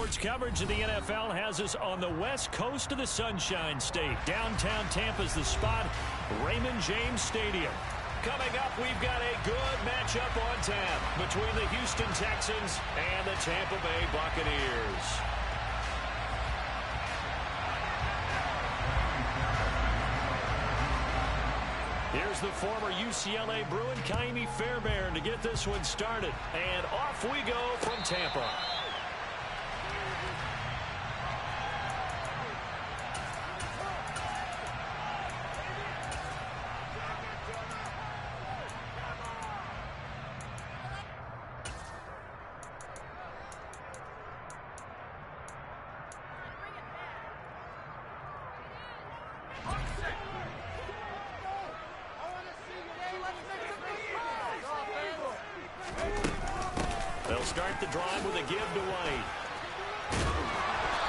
Sports coverage of the NFL has us on the west coast of the Sunshine State. Downtown Tampa's the spot, Raymond James Stadium. Coming up, we've got a good matchup on tap between the Houston Texans and the Tampa Bay Buccaneers. Here's the former UCLA Bruin, Kaimi Fairbairn, to get this one started. And off we go from Tampa. They'll start the drive with a give to White.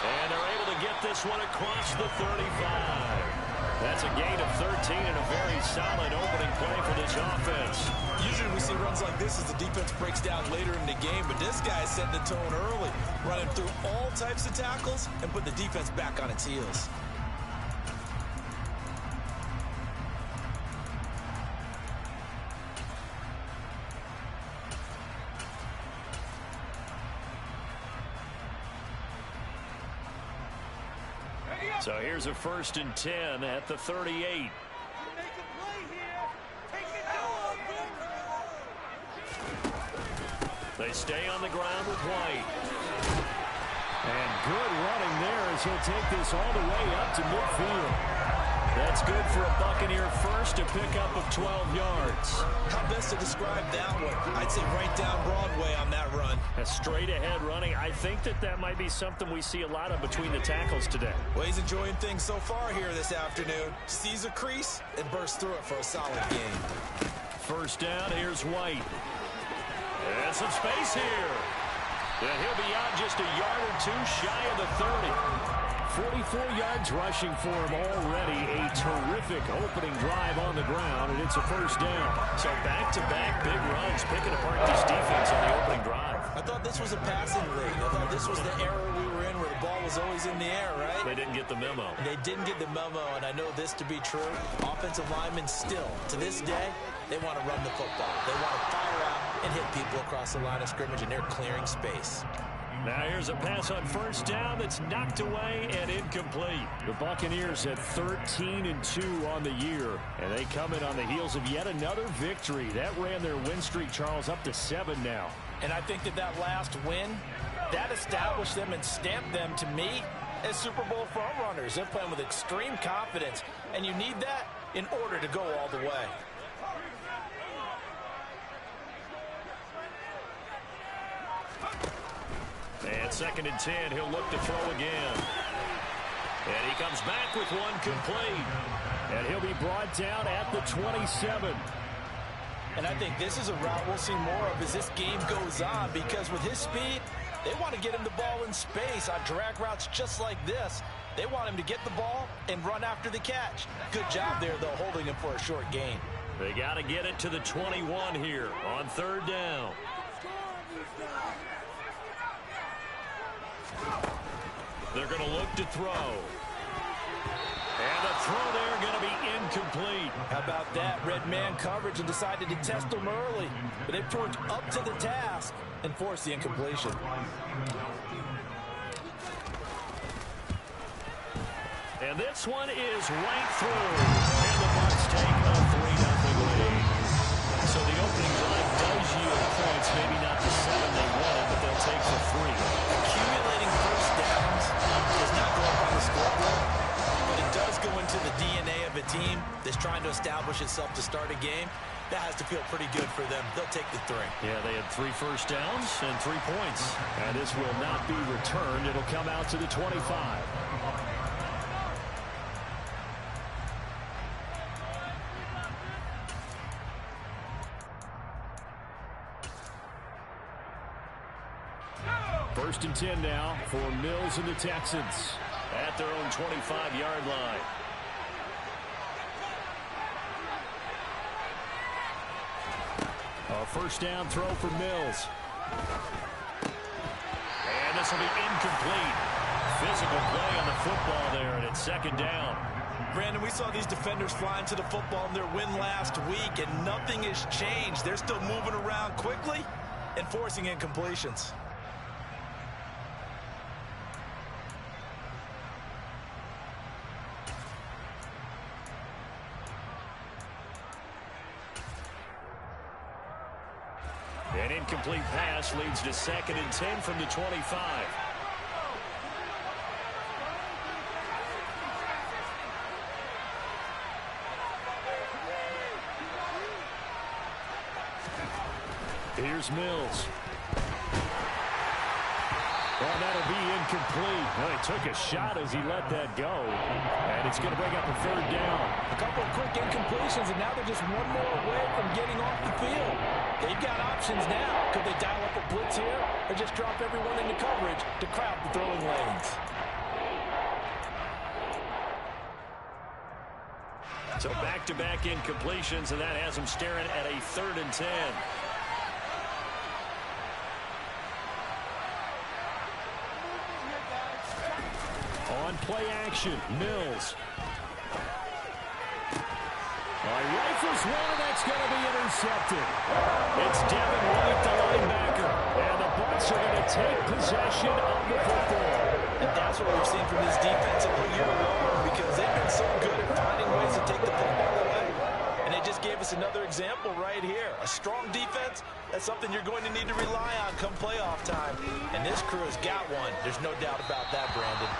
And they're able to get this one across the 35. That's a gain of 13 and a very solid opening play for this offense. Usually we see runs like this as the defense breaks down later in the game, but this guy is setting the tone early, running through all types of tackles and put the defense back on its heels. So here's a 1st and 10 at the 38. They stay on the ground with White. And good running there as he'll take this all the way up to midfield. That's good for a Buccaneer first, a pickup of 12 yards. How best to describe that one? I'd say right down Broadway on that run. A straight ahead running. I think that might be something we see a lot of between the tackles today. Well, he's enjoying things so far here this afternoon. Sees a crease and bursts through it for a solid gain. 1st down, here's White. And some space here. And he'll be out just a yard or two shy of the 30. 44 yards rushing for him already. A terrific opening drive on the ground, and it's a 1st down. So back-to-back big runs, picking apart this defense on the opening drive. I thought this was a passing league. I thought this was the era we were in where the ball was always in the air, right? They didn't get the memo. They didn't get the memo, and I know this to be true. Offensive linemen still, to this day, they want to run the football. They want to fire out and hit people across the line of scrimmage, and they're clearing space. Now here's a pass on 1st down that's knocked away and incomplete. The Buccaneers at 13-2 on the year, and they come in on the heels of yet another victory. That ran their win streak, Charles, up to 7 now. And I think that last win, that established them and stamped them, to me, as Super Bowl frontrunners. They're playing with extreme confidence, and you need that in order to go all the way. And 2nd and 10, he'll look to throw again. And he comes back with one complete. And he'll be brought down at the 27. And I think this is a route we'll see more of as this game goes on, because with his speed, they want to get him the ball in space on drag routes just like this. They want him to get the ball and run after the catch. Good job there, though, holding him for a short gain. They got to get it to the 21 here on 3rd down. They're going to look to throw. And the throw there going to be incomplete. How about that? Red man coverage and decided to test them early. But they've turned up to the task and forced the incompletion. And this one is right through. And the Bucs take a 3-0 lead. So the opening drive does yield points. Maybe not the 7 they wanted, but they'll take the 3. Accumulating 1st downs does not go up on the scoreboard, but it does go into the DNA of a team that's trying to establish itself to start a game. That has to feel pretty good for them. They'll take the 3. Yeah, they had 3 1st downs and 3 points. And this will not be returned. It'll come out to the 25. First and 10 now for Mills and the Texans at their own 25-yard line. A 1st down throw for Mills. And the This will be incomplete. Physical play on the football there, and it's second down. Brandon, we saw these defenders flying to the football in their win last week, and nothing has changed. They're still moving around quickly and forcing incompletions. An incomplete pass leads to 2nd and 10 from the 25. Here's Mills. Well, that'll be incomplete. Well, he took a shot as he let that go. And it's going to bring up a 3rd down. A couple of quick incompletions, and now they're just one more away from getting off the field. They've got options now. Could they dial up a blitz here or just drop everyone into coverage to crowd the throwing lanes? So back-to-back incompletions, and that has them staring at a 3rd and 10. On play action, Mills. Rifles one, and that's going to be intercepted. It's Devin White, the linebacker, and the Bucs are going to take possession of the football. And that's what we've seen from this defense all year long, because they've been so good at finding ways to take the football away. And they just gave us another example right here. A strong defense, that's something you're going to need to rely on come playoff time. And this crew has got one. There's no doubt about that, Brandon.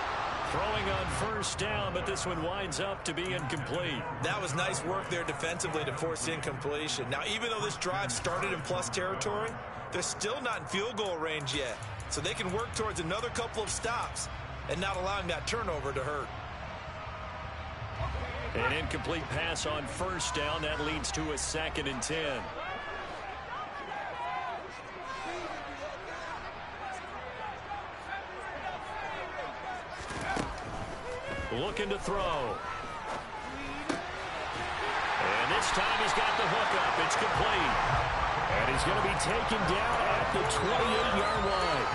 Throwing on 1st down, but this one winds up to be incomplete. That was nice work there defensively to force incompletion. Now, even though this drive started in plus territory, they're still not in field goal range yet. So they can work towards another couple of stops and not allowing that turnover to hurt. An incomplete pass on 1st down. That leads to a 2nd and 10. Looking to throw. And this time he's got the hook up. It's complete. And he's going to be taken down at the 28-yard line.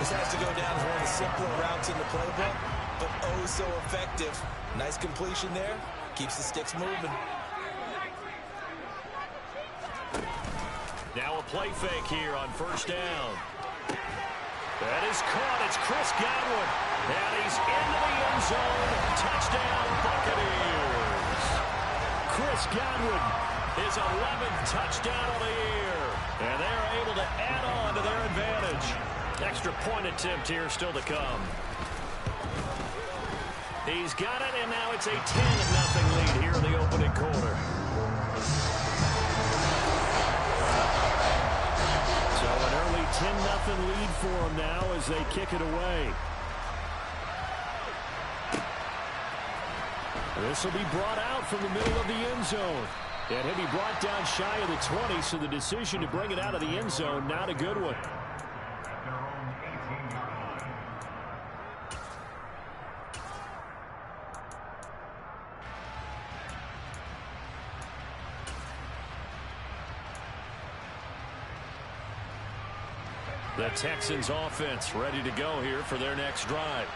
This has to go down as one of the simpler routes in the playbook, but oh so effective. Nice completion there. Keeps the sticks moving. Now a play fake here on 1st down. That is caught. It's Chris Godwin. And he's into the end zone. Touchdown, Buccaneers. Chris Godwin, his 11th touchdown of the year. And they're able to add on to their advantage. Extra point attempt here still to come. He's got it, and now it's a 10-0 lead here in the opening quarter. So an early 10-0 lead for them now as they kick it away. This will be brought out from the middle of the end zone. And he'll be brought down shy of the 20, so the decision to bring it out of the end zone, not a good one. The Texans offense ready to go here for their next drive.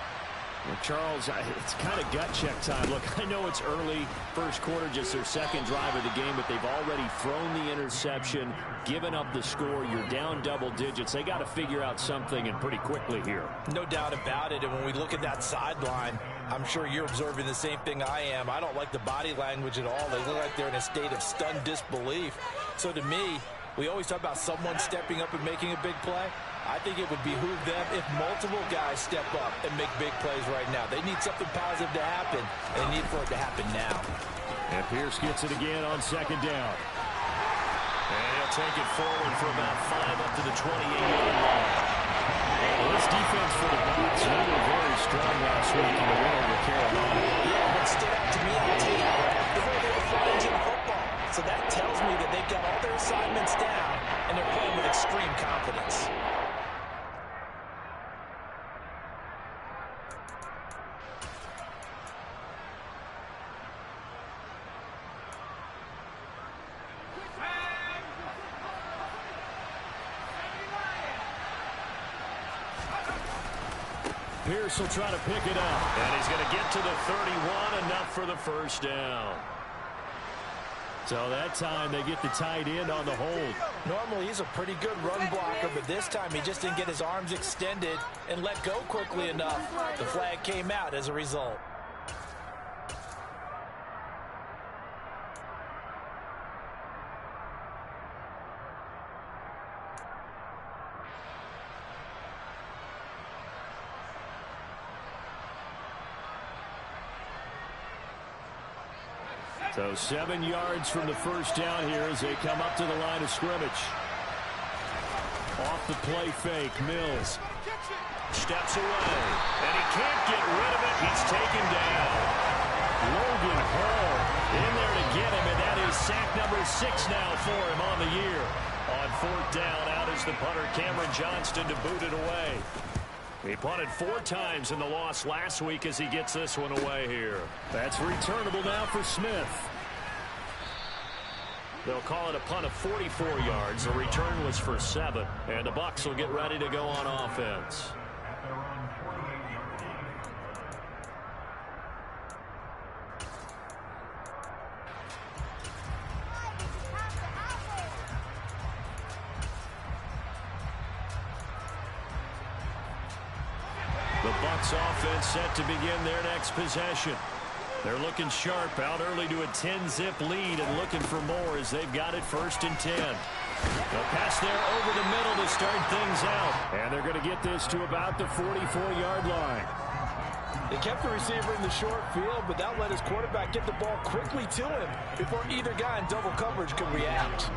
Well, Charles, it's kind of gut check time. Look, I know it's early, 1st quarter, just their 2nd drive of the game, but they've already thrown the interception, given up the score. You're down double digits. They got to figure out something, and pretty quickly here. No doubt about it, and when we look at that sideline, I'm sure you're observing the same thing I am. I don't like the body language at all. They look like they're in a state of stunned disbelief. So to me, we always talk about someone stepping up and making a big play. I think it would behoove them if multiple guys step up and make big plays right now. They need something positive to happen, and they need for it to happen now. And Pierce gets it again on 2nd down. And he'll take it forward for about 5 up to the 28-yard line. Well, this defense for the Bucs, they were very strong last week in the win over Carolina. Yeah, what stood out to me on tape, the way they were flying to the football. So that tells me that they've got all their assignments down, and they're playing with extreme confidence. Pierce will try to pick it up. And he's going to get to the 31, enough for the first down. So that time they get the tight end on the hold. Normally he's a pretty good run blocker, but this time he just didn't get his arms extended and let go quickly enough. The flag came out as a result. So 7 yards from the first down here as they come up to the line of scrimmage. Off the play fake, Mills steps away, and he can't get rid of it. He's taken down. Logan Hall in there to get him, and that is sack number 6 now for him on the year. On 4th down, out is the punter, Cameron Johnston, to boot it away. He punted 4 times in the loss last week as he gets this one away here. That's returnable now for Smith. They'll call it a punt of 44 yards. The return was for 7. And the Bucs will get ready to go on offense. The Bucs offense set to begin their next possession. They're looking sharp, out early to a 10-zip lead and looking for more as they've got it 1st and 10. They'll pass there over the middle to start things out. And they're going to get this to about the 44-yard line. They kept the receiver in the short field, but that let his quarterback get the ball quickly to him before either guy in double coverage could react.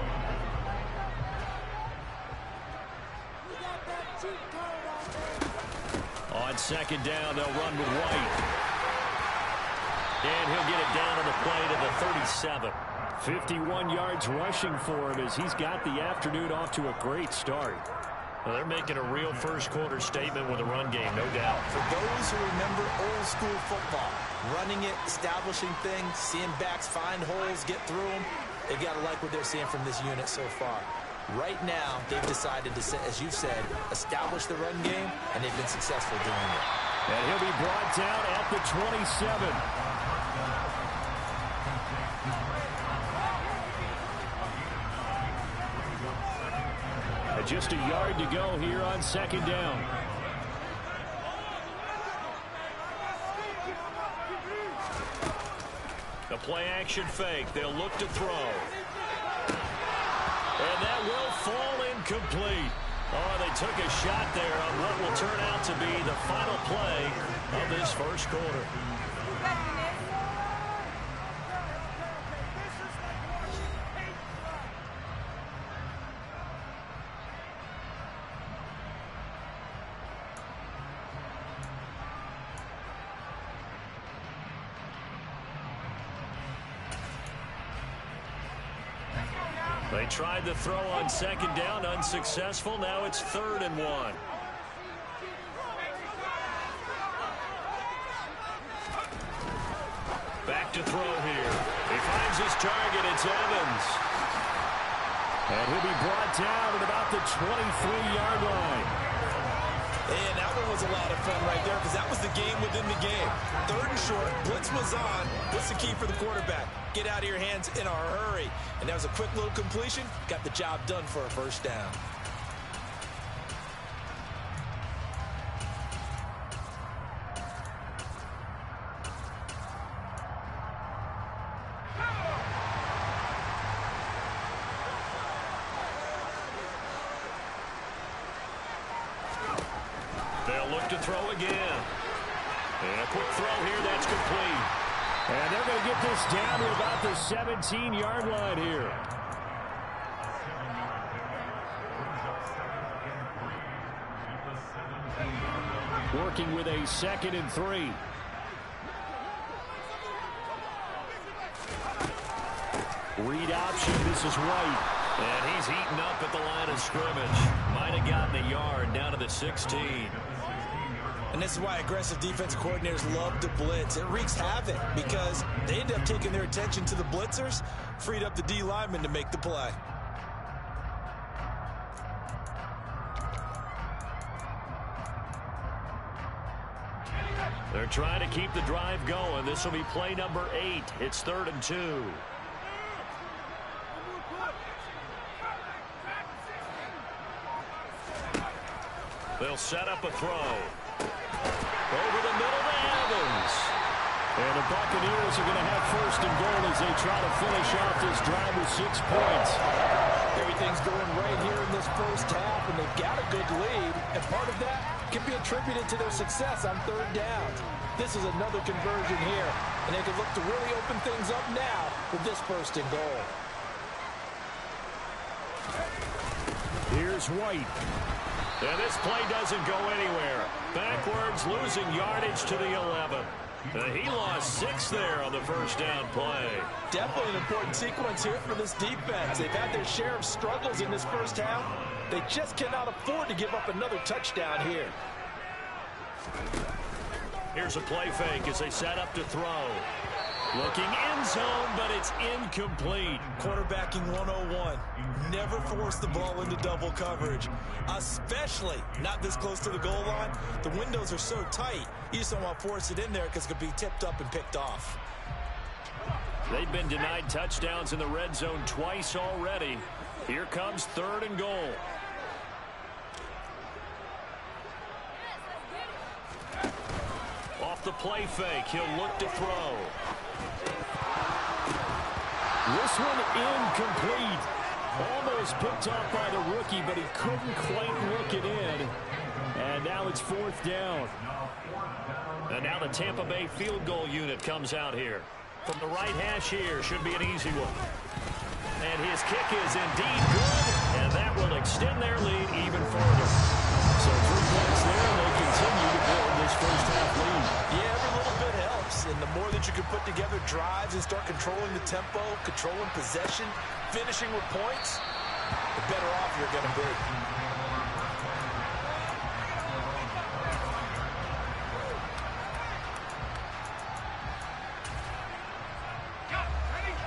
On 2nd down, they'll run with White. And he'll get it down on the play to the 37. 51 yards rushing for him as he's got the afternoon off to a great start. Well, they're making a real first-quarter statement with a run game, no doubt. For those who remember old-school football, running it, establishing things, seeing backs find holes, get through them, they've got to like what they're seeing from this unit so far. Right now, they've decided to, as you said, establish the run game, and they've been successful doing it. And he'll be brought down at the 27. Just a yard to go here on 2nd down. The play action fake. They'll look to throw. And that will fall incomplete. Oh, they took a shot there on what will turn out to be the final play of this first quarter. They tried the throw on 2nd down, unsuccessful. Now it's 3rd and 1. Back to throw here. He finds his target. It's Evans. And he'll be brought down at about the 23-yard line. And that one was a lot of fun right there because that was the game within the game. 3rd and short, blitz was on. What's the key for the quarterback? Get out of your hands in a hurry. And that was a quick little completion. Got the job done for a first down. They'll look to throw again. And a quick throw here, that's complete. And they're going to get this down to about the 17-yard line here. Working with a 2nd and 3. Read option, this is White. And he's eaten up at the line of scrimmage. Might have gotten a yard down to the 16. And this is why aggressive defense coordinators love to blitz. It wreaks havoc because they end up taking their attention to the blitzers, freed up the D lineman to make the play. They're trying to keep the drive going. This will be play number 8. It's 3rd and 2. They'll set up a throw. Over the middle to Evans. And the Buccaneers are going to have 1st and goal as they try to finish off this drive with 6 points. Everything's going right here in this first half, and they've got a good lead. And part of that can be attributed to their success on 3rd down. This is another conversion here, and they can look to really open things up now with this 1st and goal. Here's White. And this play doesn't go anywhere. Backwards, losing yardage to the 11. He lost 6 there on the 1st down play. Definitely an important sequence here for this defense. They've had their share of struggles in this first half. They just cannot afford to give up another touchdown here. Here's a play fake as they set up to throw. Looking end zone, but it's incomplete. Quarterbacking 101. Never force the ball into double coverage, especially not this close to the goal line. The windows are so tight, you just don't want to force it in there because it could be tipped up and picked off. They've been denied touchdowns in the red zone twice already. Here comes 3rd and goal. Off the play fake, he'll look to throw. This one incomplete. Almost picked off by the rookie, but he couldn't quite work it in. And now it's 4th down. And now the Tampa Bay field goal unit comes out here. From the right hash here, should be an easy one. And his kick is indeed good, and that will extend their lead even further. So 3 points there, and they continue to build this first half lead. Yeah, every little bit helps, and the more that you can put together drives and start controlling the tempo, controlling possession, finishing with points, the better off you're going to be.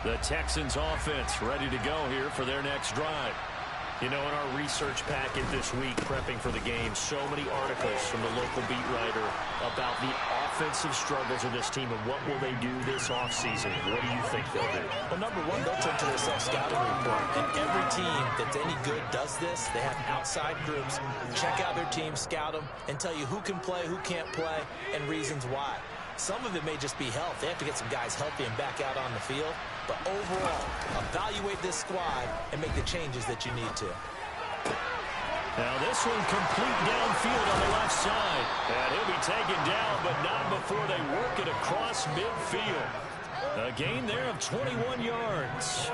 The Texans offense ready to go here for their next drive. You know, in our research packet this week, prepping for the game, so many articles from the local beat writer about the offensive struggles of this team and what will they do this offseason. What do you think they'll do? Well, number one, they'll turn to their self-scouting report. And every team that's any good does this. They have outside groups, check out their team, scout them, and tell you who can play, who can't play, and reasons why. Some of it may just be health. They have to get some guys healthy and back out on the field. But overall, evaluate this squad and make the changes that you need to. Now this one complete downfield on the left side. And he'll be taken down, but not before they work it across midfield. A gain there of 21 yards.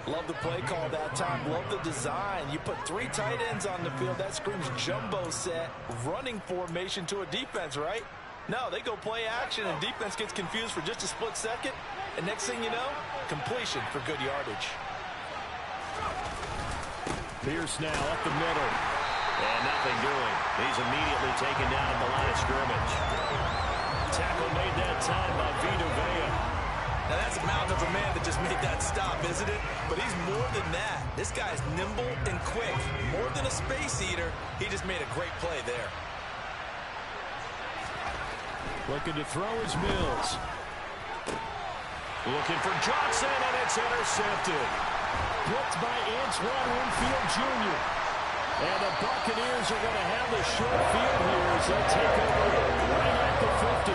Love the play call that time. Love the design. You put 3 tight ends on the field. That screams jumbo set, running formation to a defense, right? No, they go play action, and defense gets confused for just a split second. And next thing you know, completion for good yardage. Pierce now up the middle. And nothing doing. He's immediately taken down at the line of scrimmage. Tackle made that time by Vita Vea. Now that's a mountain of a man that just made that stop, isn't it? But he's more than that. This guy's nimble and quick. More than a space eater, he just made a great play there. Looking to throw is Mills. Looking for Johnson, and it's intercepted. Blocked by Antoine Winfield Jr. And the Buccaneers are going to have the short field here as they take over right at the 50.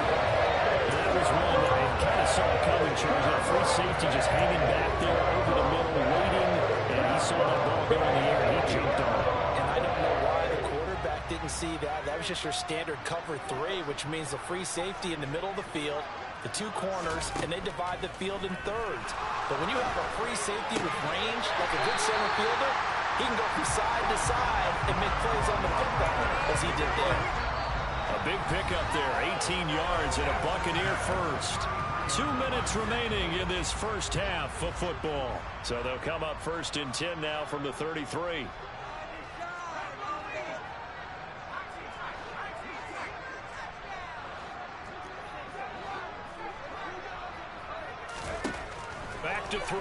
That was one that I kind of saw coming, Charles. That free safety just hanging back there over the middle, waiting, and he saw that ball go in the air, and he jumped on it. And I don't know why the quarterback didn't see that. That was just your standard cover 3, which means the free safety in the middle of the field, the 2 corners, and they divide the field in thirds. But when you have a free safety with range, like a good center fielder, he can go from side to side and make plays on the football, as he did there. A big pickup there, 18 yards and a Buccaneer first. 2 minutes remaining in this first half of football. So they'll come up 1st and 10 now from the 33. Back to throw.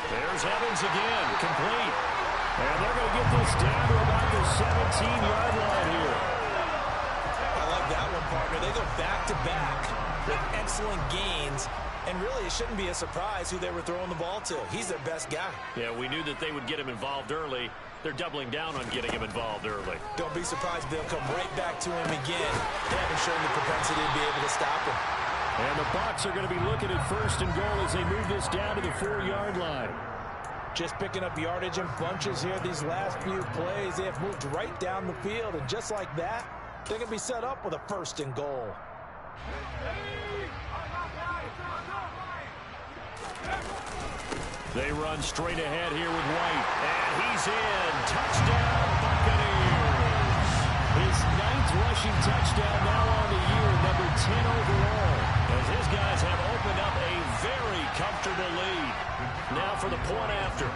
There's Evans again, complete. And they're going to get this down to about the 17-yard line here. partner. They go back-to-back with excellent gains. And really, it shouldn't be a surprise who they were throwing the ball to. He's their best guy. Yeah, we knew that they would get him involved early. They're doubling down on getting him involved early. Don't be surprised they'll come right back to him again. They haven't shown the propensity to be able to stop him. And the Bucs are going to be looking at 1st and goal as they move this down to the 4-yard line. Just picking up yardage in bunches here these last few plays. They have moved right down the field, and just like that, they're going to be set up with a 1st and goal. They run straight ahead here with White. And he's in. Touchdown, Buccaneers. His 9th rushing touchdown now on the year, number 10 overall. As his guys have opened up a very comfortable lead. Now for the point after.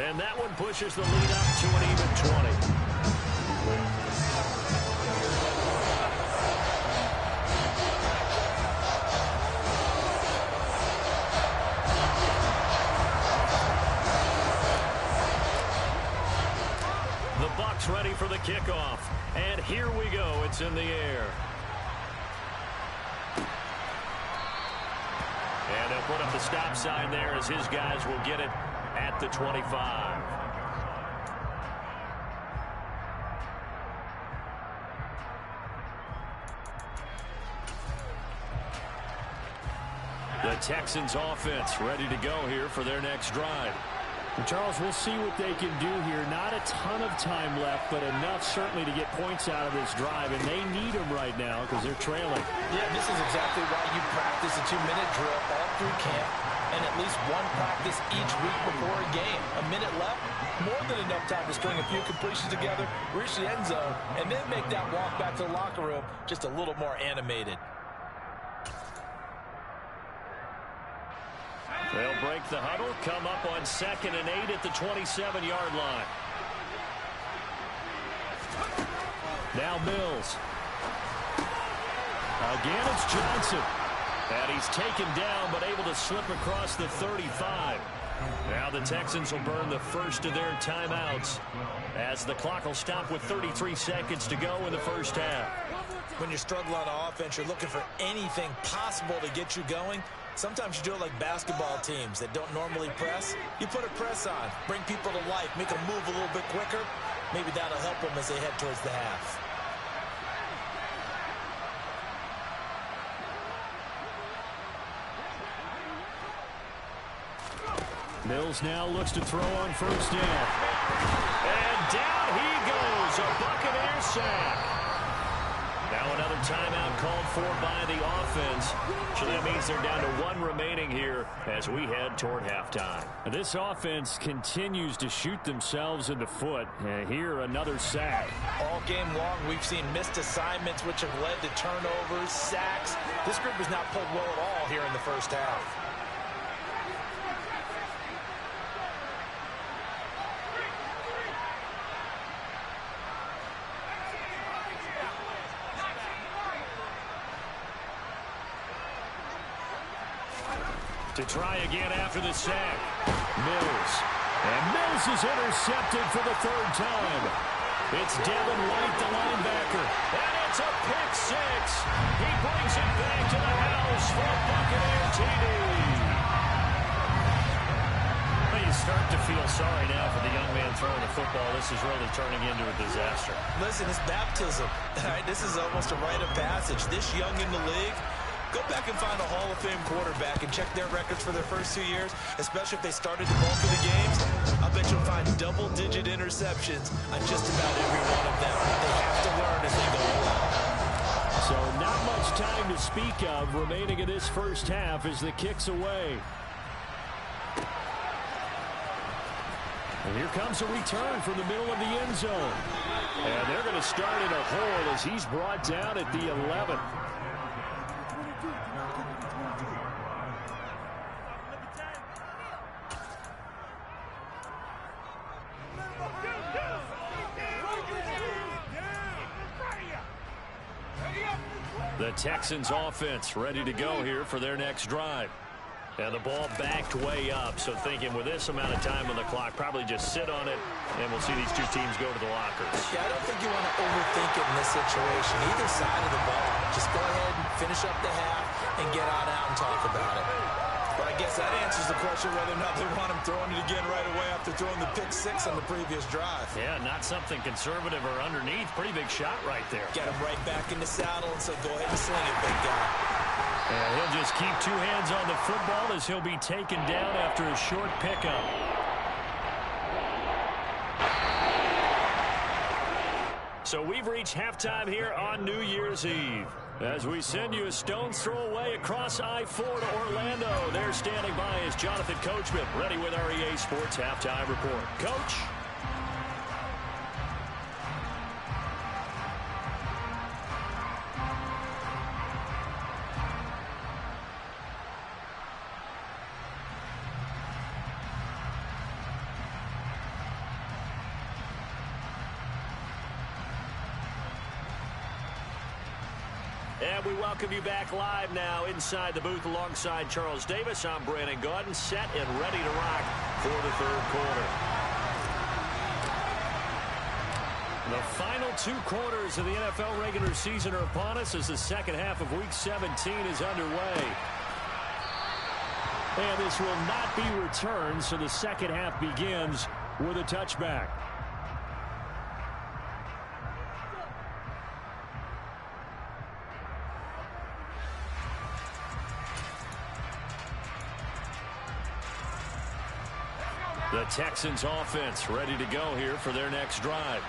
And that one pushes the lead up to an even 20. Ready for the kickoff. And here we go. It's in the air. And they'll put up the stop sign there as his guys will get it at the 25. The Texans offense ready to go here for their next drive. And Charles, we'll see what they can do here. Not a ton of time left, but enough certainly to get points out of this drive, and they need them right now because they're trailing. Yeah, this is exactly why you practice a 2-minute drill all through camp and at least one practice each week before a game. A minute left, more than enough time to string a few completions together, reach the end zone, and then make that walk back to the locker room just a little more animated. They'll break the huddle, come up on 2nd and 8 at the 27-yard line. Now Mills. Again, it's Johnson. And he's taken down, but able to slip across the 35. Now the Texans will burn the first of their timeouts as the clock will stop with 33 seconds to go in the first half. When you're struggling on offense, you're looking for anything possible to get you going. Sometimes you do it like basketball teams that don't normally press. You put a press on, bring people to life, make them move a little bit quicker. Maybe that'll help them as they head towards the half. Mills now looks to throw on 1st down. And down he goes, a Buccaneer sack. Now another timeout called for by the offense. So that means they're down to 1 remaining here as we head toward halftime. This offense continues to shoot themselves in the foot. And here another sack. All game long, we've seen missed assignments which have led to turnovers, sacks. This group has not played well at all here in the first half. To try again after the sack. Mills. And Mills is intercepted for the 3rd time. It's Devin White, the linebacker. And it's a pick 6. He brings it back to the house for a Buccaneer TD. Well, you start to feel sorry now for the young man throwing the football. This is really turning into a disaster. Listen, it's baptism. All right, this is almost a rite of passage. This young in the league, go back and find a Hall of Fame quarterback and check their records for their first 2 years, especially if they started the bulk of the games. I'll bet you'll find double-digit interceptions on just about every one of them. They have to learn as they go along. So not much time to speak of remaining in this first half as the kick's away. And here comes a return from the middle of the end zone. And they're going to start in a hole as he's brought down at the 11. The Texans offense ready to go here for their next drive. And the ball backed way up, so thinking with this amount of time on the clock, probably just sit on it, and we'll see these two teams go to the lockers. Yeah, I don't think you want to overthink it in this situation. Either side of the ball. Just go ahead and finish up the half and get on out and talk about it. But I guess that answers the question whether or not they want him throwing it again right away after throwing the pick six on the previous drive. Yeah, not something conservative or underneath. Pretty big shot right there. Get him right back in the saddle, and so go ahead and sling it, big guy. And he'll just keep two hands on the football as he'll be taken down after a short pickup. So we've reached halftime here on New Year's Eve. As we send you a stone's throw away across I-4 to Orlando. There standing by is Jonathan Coachman, ready with our EA Sports Halftime Report. Coach? And we welcome you back live now inside the booth alongside Charles Davis. I'm Brandon Gaudin, set and ready to rock for the third quarter. The final two quarters of the NFL regular season are upon us as the second half of Week 17 is underway. And this will not be returned, so the second half begins with a touchback. The Texans offense ready to go here for their next drive.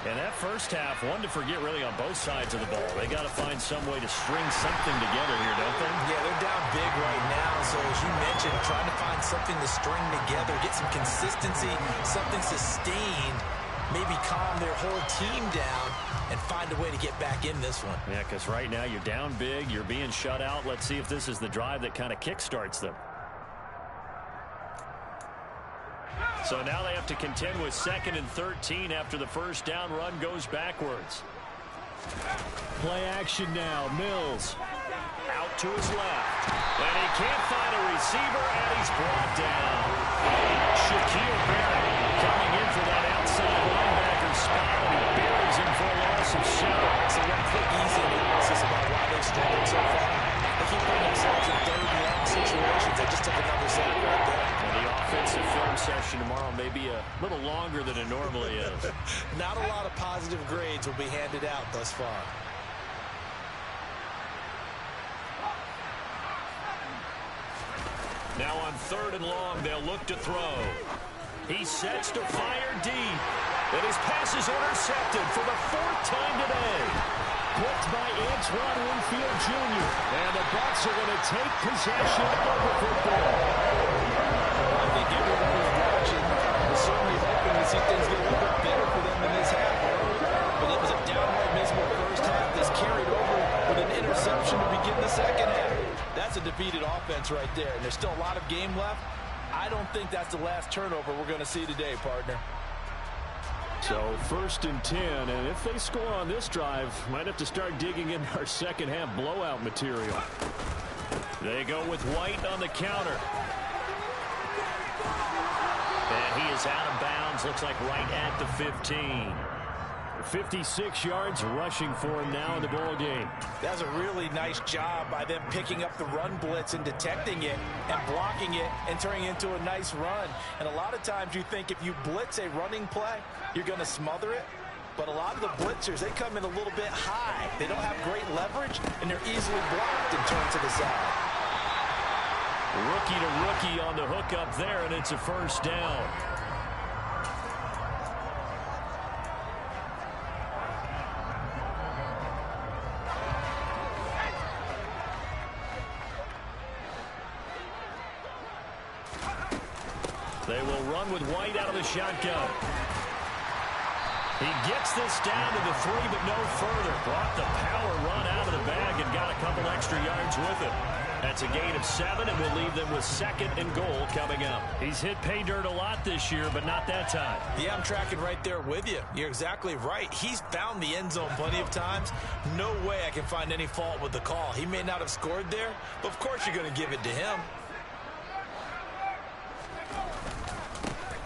And that first half, one to forget really on both sides of the ball. They got to find some way to string something together here, don't they? Yeah, they're down big right now. So as you mentioned, trying to find something to string together, get some consistency, something sustained, maybe calm their whole team down and find a way to get back in this one. Yeah, because right now you're down big, you're being shut out. Let's see if this is the drive that kind of kickstarts them. So now they have to contend with 2nd and 13 after the first down run goes backwards. Play action now. Mills out to his left. And he can't find a receiver, and he's brought down. Shaquille Barrett coming in for that outside linebacker spot, and he buries him for a loss of 7. So one quick easy analysis about why they've struggled so far. They keep putting themselves in third and long situations. They just took another sack right there. And the offensive film session tomorrow may be a little longer than it normally is. Not a lot of positive grades will be handed out thus far. Now on 3rd and long, they'll look to throw. He sets to fire deep. And his pass is intercepted for the 4th time today. Blocked by Antoine Winfield Jr. And the Bucs are going to take possession of the football. I think everyone who's watching was certainly hoping to see things get a little bit better for them in this half. But it was a downright miserable first half that's carried over with an interception to begin the second half. That's a defeated offense right there. And there's still a lot of game left. I don't think that's the last turnover we're going to see today, partner. So 1st and 10, and if they score on this drive, might have to start digging in our second half blowout material. They go with White on the counter. And he is out of bounds, looks like right at the 15. 56 yards rushing for him now in the ball game. That's a really nice job by them picking up the run blitz and detecting it and blocking it and turning it into a nice run. And a lot of times you think if you blitz a running play, you're going to smother it. But a lot of the blitzers, they come in a little bit high. They don't have great leverage, and they're easily blocked and turned to the side. Rookie to rookie on the hook up there, and it's a first down. They will run with White out of the shotgun. He gets this down to the 3, but no further. Brought the power run out of the bag and got a couple extra yards with it. That's a gain of 7, and we'll leave them with 2nd and goal coming up. He's hit pay dirt a lot this year, but not that time. Yeah, I'm tracking right there with you. You're exactly right. He's found the end zone plenty of times. No way I can find any fault with the call. He may not have scored there, but of course you're going to give it to him.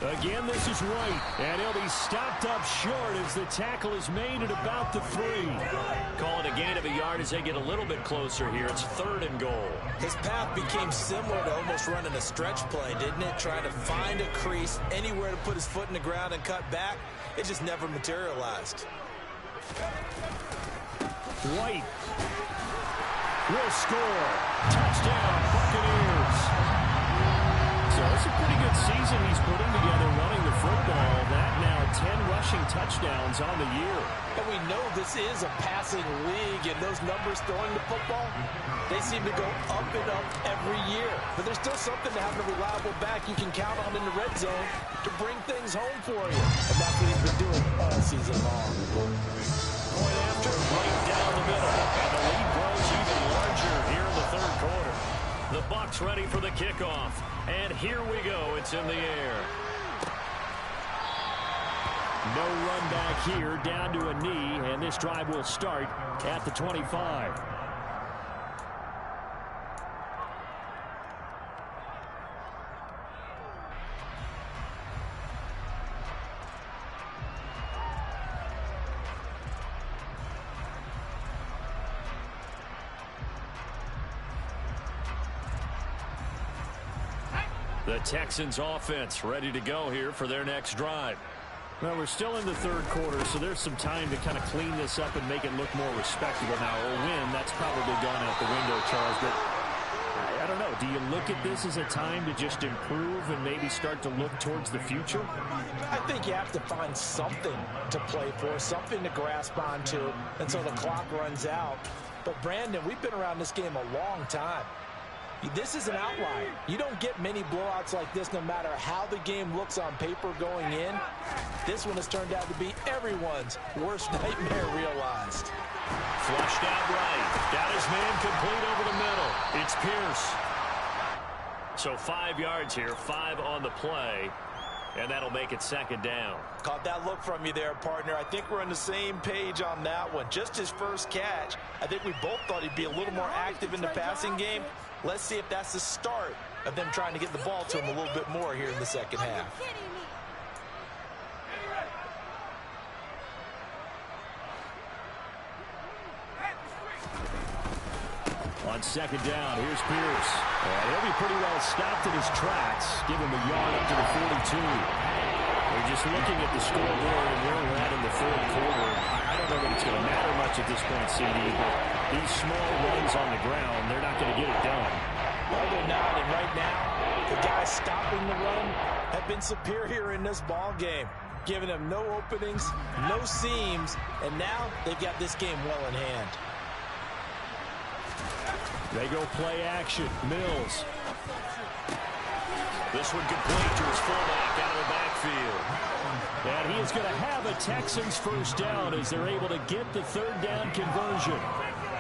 Again, this is White, and he'll be stopped up short as the tackle is made at about the 3. Call it a gain of a yard as they get a little bit closer here. It's 3rd and goal. His path became similar to almost running a stretch play, didn't it? Trying to find a crease, anywhere to put his foot in the ground and cut back. It just never materialized. White will score. Touchdown, Buccaneers. So it's a pretty good season he's putting together running the football. That now 10 rushing touchdowns on the year. And we know this is a passing league, and those numbers throwing the football, they seem to go up and up every year. But there's still something to having a reliable back you can count on in the red zone to bring things home for you. And that's what he's been doing all season long. Point after, right down the middle. And the lead grows even larger here in the 3rd quarter. The Bucs ready for the kickoff. And here we go. It's in the air. No run back here, down to a knee, and this drive will start at the 25. The Texans offense ready to go here for their next drive. Well, we're still in the 3rd quarter, so there's some time to kind of clean this up and make it look more respectable now. A win, that's probably gone out the window, Charles, but I don't know. Do you look at this as a time to just improve and maybe start to look towards the future? I think you have to find something to play for, something to grasp onto until the clock runs out. But, Brandon, we've been around this game a long time. This is an outlier. You don't get many blowouts like this no matter how the game looks on paper going in. This one has turned out to be everyone's worst nightmare realized. Flushed out right. Got his man complete over the middle. It's Pierce. So 5 yards here, 5 on the play. And that'll make it 2nd down. Caught that look from you there, partner. I think we're on the same page on that one. Just his first catch. I think we both thought he'd be a little more active in the passing game. Let's see if that's the start of them trying to get the ball to him a little bit more here in the 2nd half. On 2nd down, here's Pierce. And he'll be pretty well stopped in his tracks. Give him a yard up to the 42. We're just looking at the scoreboard and where we're at in the 3rd quarter. I don't know that it's going to matter much at this point, CD, but these small runs on the ground, they're not going to get it done. Well, they're not, and right now, the guys stopping the run have been superior in this ball game, giving them no openings, no seams, and now they've got this game well in hand. They go play action. Mills. This one complete to his fullback out of the backfield. And he is going to have a Texans first down as they're able to get the 3rd down conversion.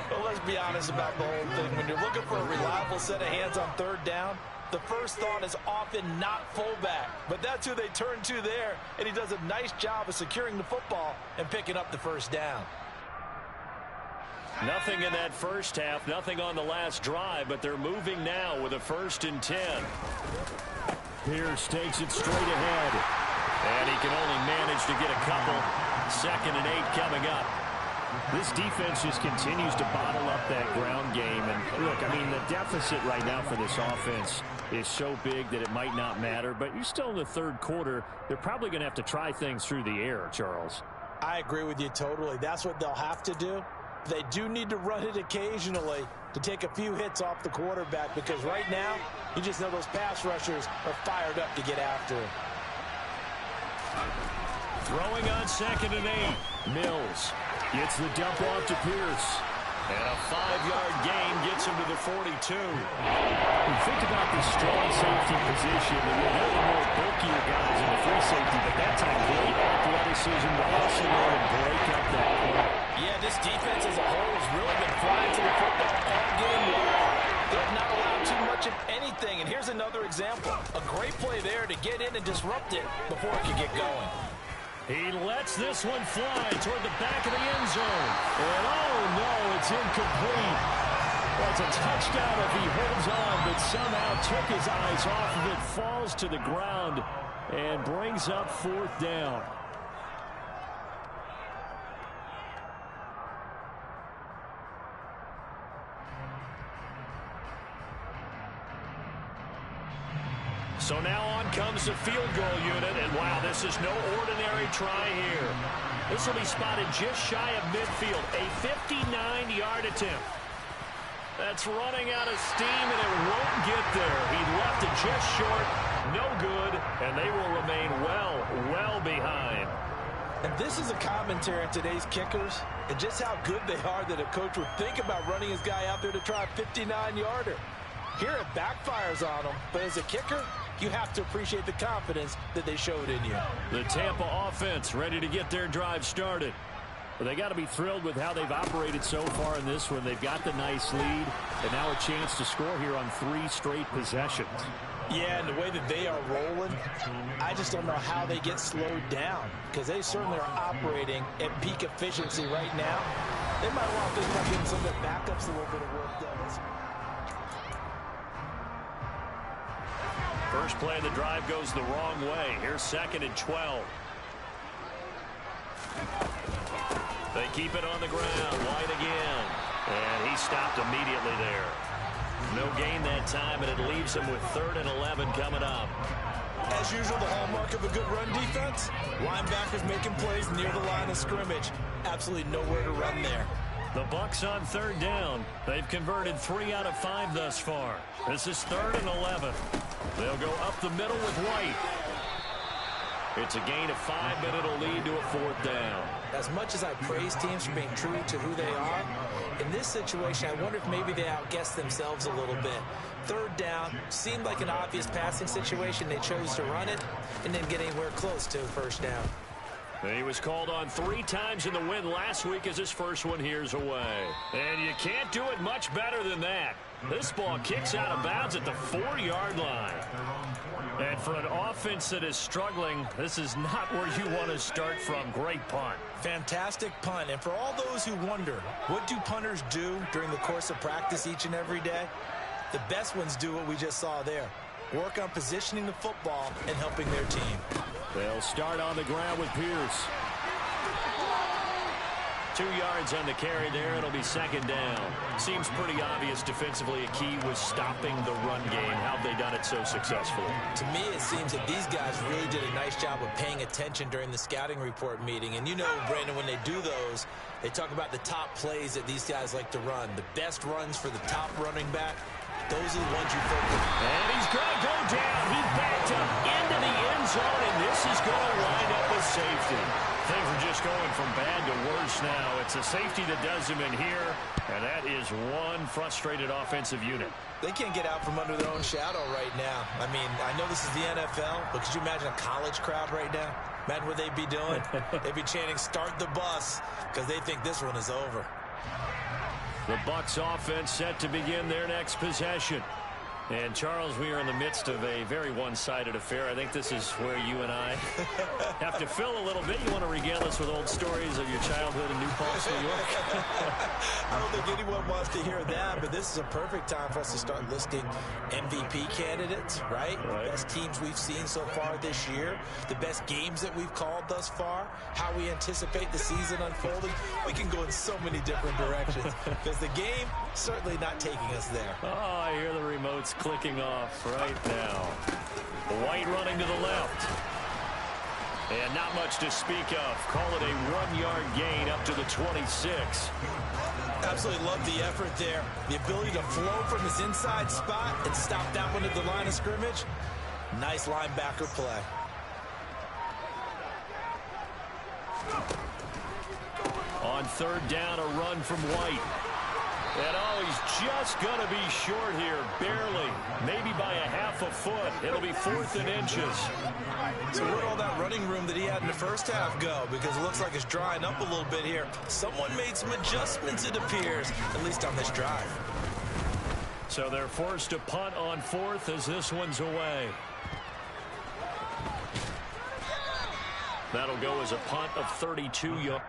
Well, let's be honest about the whole thing. When you're looking for a reliable set of hands on 3rd down, the first thought is often not fullback. But that's who they turn to there, and he does a nice job of securing the football and picking up the first down. Nothing in that first half, nothing on the last drive, but they're moving now with a 1st and 10. Pierce takes it straight ahead. And he can only manage to get a couple. 2nd and 8 coming up. This defense just continues to bottle up that ground game. And look, I mean, the deficit right now for this offense is so big that it might not matter. But you're still in the 3rd quarter. They're probably going to have to try things through the air, Charles. I agree with you totally. That's what they'll have to do. They do need to run it occasionally to take a few hits off the quarterback, because right now, you just know those pass rushers are fired up to get after him. Throwing on 2nd and 8. Mills gets the dump off to Pierce. And a 5-yard gain gets him to the 42. You think about the strong safety position, and they're the more bulkier guys in the free safety, but that's a great athleticism to hustle in and break up that play. Yeah, this defense as a whole has really been flying to the football all game long. They've not allowed too much of anything, and here's another example. A great play there to get in and disrupt it before it could get going. He lets this one fly toward the back of the end zone. And oh no, it's incomplete. That's a touchdown if he holds on, but somehow took his eyes off of it, falls to the ground, and brings up 4th down. So now on comes the field goal unit, and wow, this is no ordinary try here. This will be spotted just shy of midfield, a 59-yard attempt. That's running out of steam, and it won't get there. He left it just short, no good, and they will remain well behind. And this is a commentary on today's kickers and just how good they are that a coach would think about running his guy out there to try a 59-yarder. Here it backfires on him, but as a kicker, you have to appreciate the confidence that they showed in you. The Tampa offense ready to get their drive started. But they got to be thrilled with how they've operated so far in this one. They've got the nice lead, and now a chance to score here on 3 straight possessions. Yeah, and the way that they are rolling, I just don't know how they get slowed down, because they certainly are operating at peak efficiency right now. They might want to think about getting some of their backups a little bit of work done. First play of the drive goes the wrong way. Here's 2nd and 12. They keep it on the ground. White again. And he stopped immediately there. No gain that time, and it leaves him with 3rd and 11 coming up. As usual, the hallmark of a good run defense, linebackers making plays near the line of scrimmage. Absolutely nowhere to run there. The Bucs on 3rd down. They've converted 3 out of 5 thus far. This is 3rd and 11. They'll go up the middle with White. It's a gain of 5, but it'll lead to a 4th down. As much as I praise teams for being true to who they are, in this situation, I wonder if maybe they outguessed themselves a little bit. 3rd down seemed like an obvious passing situation. They chose to run it and didn't get anywhere close to 1st down. He was called on 3 times in the win last week as his first one here's away. And you can't do it much better than that. This ball kicks out of bounds at the 4-yard line. And for an offense that is struggling, this is not where you want to start from. Great punt. Fantastic punt. And for all those who wonder, what do punters do during the course of practice each and every day? The best ones do what we just saw there. Work on positioning the football and helping their team. They'll start on the ground with Pierce. 2 yards on the carry there. It'll be 2nd down. Seems pretty obvious defensively a key was stopping the run game. How have they done it so successfully? To me, it seems that these guys really did a nice job of paying attention during the scouting report meeting. And you know, Brandon, when they do those, they talk about the top plays that these guys like to run. The best runs for the top running back. Those are the ones you focus on. And he's going to go down. He backed up into the end zone, and this is going to wind up with safety. Things are just going from bad to worse now. It's a safety that does him in here, and that is one frustrated offensive unit. They can't get out from under their own shadow right now. I mean, I know this is the NFL, but could you imagine a college crowd right now? Imagine what they'd be doing. They'd be chanting, "Start the bus," because they think this one is over. The Bucs offense set to begin their next possession. And, Charles, we are in the midst of a very one-sided affair. I think this is where you and I have to fill a little bit. You want to regale us with old stories of your childhood in New Paltz, New York? I don't think anyone wants to hear that, but this is a perfect time for us to start listing MVP candidates, right? The best teams we've seen so far this year, the best games that we've called thus far, how we anticipate the season unfolding. We can go in so many different directions because the game certainly not taking us there. Oh, I hear the remotes clicking off right now. White running to the left. And not much to speak of. Call it a 1-yard gain up to the 26. Absolutely love the effort there. The ability to flow from his inside spot and stop that one at the line of scrimmage. Nice linebacker play. On 3rd down, a run from White. And oh, he's just going to be short here, barely, maybe by a half a foot. It'll be 4th and inches. So where'd all that running room that he had in the first half go? Because it looks like it's drying up a little bit here. Someone made some adjustments, it appears, at least on this drive. So they're forced to punt on 4th as this one's away. That'll go as a punt of 32 yards.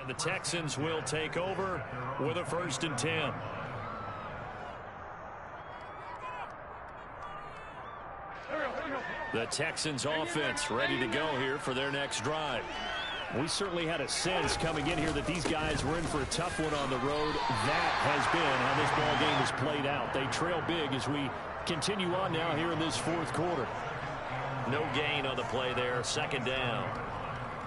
And the Texans will take over with a 1st and 10. The Texans offense ready to go here for their next drive. We certainly had a sense coming in here that these guys were in for a tough one on the road. That has been how this ball game has played out. They trail big as we continue on now here in this 4th quarter. No gain on the play there. 2nd down.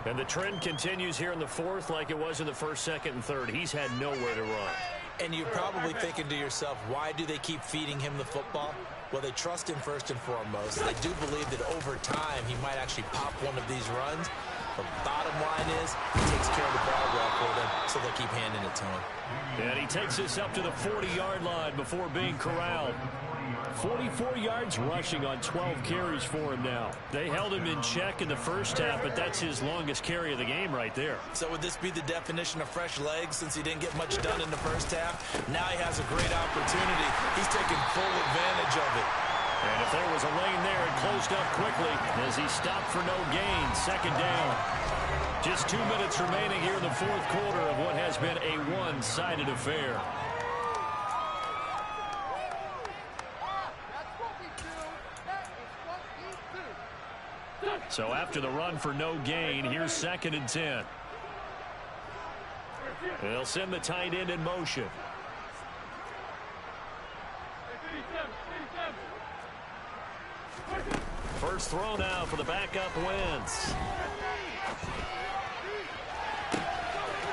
And the trend continues here in the 4th like it was in the 1st, 2nd, and 3rd. He's had nowhere to run. And you're probably thinking to yourself, why do they keep feeding him the football? Well, they trust him first and foremost. They do believe that over time he might actually pop one of these runs. But bottom line is, he takes care of the ball well for them, so they'll keep handing it to him. And he takes this up to the 40-yard line before being corralled. 44 yards rushing on 12 carries for him now. They held him in check in the 1st half, but that's his longest carry of the game right there. So would this be the definition of fresh legs since he didn't get much done in the 1st half? Now he has a great opportunity. He's taking full advantage of it. And if there was a lane there, it closed up quickly as he stopped for no gain. 2nd down. Just 2 minutes remaining here in the 4th quarter of what has been a one-sided affair. So after the run for no gain, here's 2nd and 10. They'll send the tight end in motion. First throw now for the backup Wentz.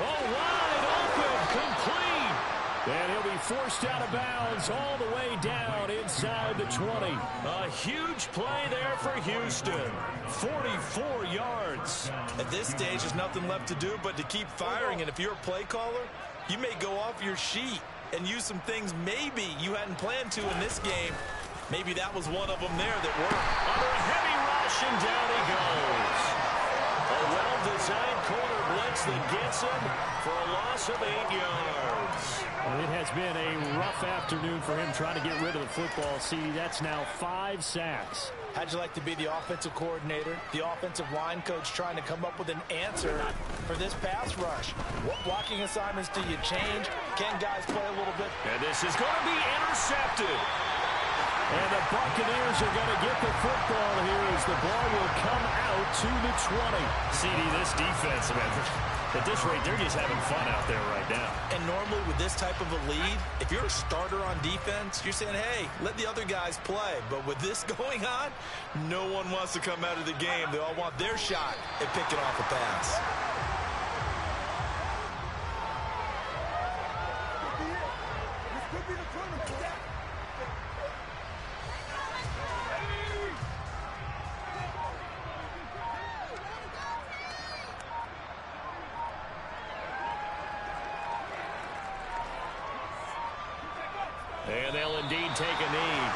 Oh, wide open, complete. And he'll be forced out of bounds all the way down inside the 20. A huge play there for Houston. 44 yards. At this stage, there's nothing left to do but to keep firing. And if you're a play caller, you may go off your sheet and use some things maybe you hadn't planned to in this game. Maybe that was one of them there that worked. Under a heavy rush, and down he goes. A well-designed corner blitz that gets him for a loss of 8 yards. Well, it has been a rough afternoon for him trying to get rid of the football. See, that's now 5 sacks. How'd you like to be the offensive coordinator, the offensive line coach trying to come up with an answer for this pass rush? What blocking assignments do you change? Can guys play a little bit? And this is going to be intercepted. And the Buccaneers are going to get the football here as the ball will come out to the 20. CD, this defense, man, at this rate, they're just having fun out there right now. And normally with this type of a lead, if you're a starter on defense, you're saying, hey, let the other guys play. But with this going on, no one wants to come out of the game. They all want their shot at picking off a pass. And they'll indeed take a knee.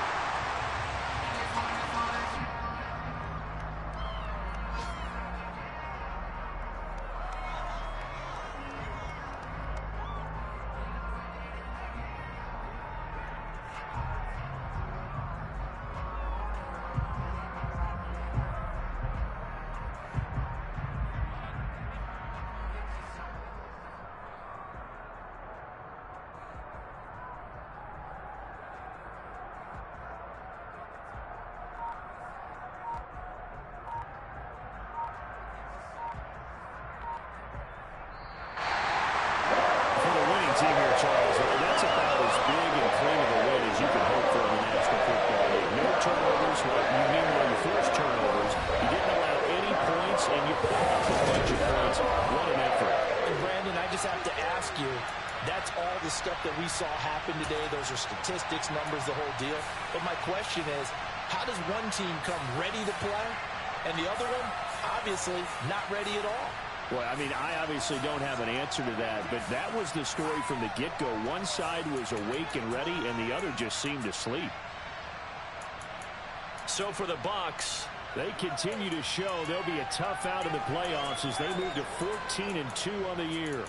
Team here, Charles. That's about as big and clean of a win as you can hope for in the National Football League. No turnovers. What you mean when you force turnovers, you didn't allow any points, and you put up a bunch of points. What an effort. And Brandon, I just have to ask you, that's all the stuff that we saw happen today. Those are statistics, numbers, the whole deal. But my question is, how does one team come ready to play, and the other one, obviously, not ready at all? Well, I mean, I obviously don't have an answer to that, but that was the story from the get-go. One side was awake and ready, and the other just seemed to sleep. So for the Bucs, they continue to show they'll be a tough out in the playoffs as they move to 14-2 on the year.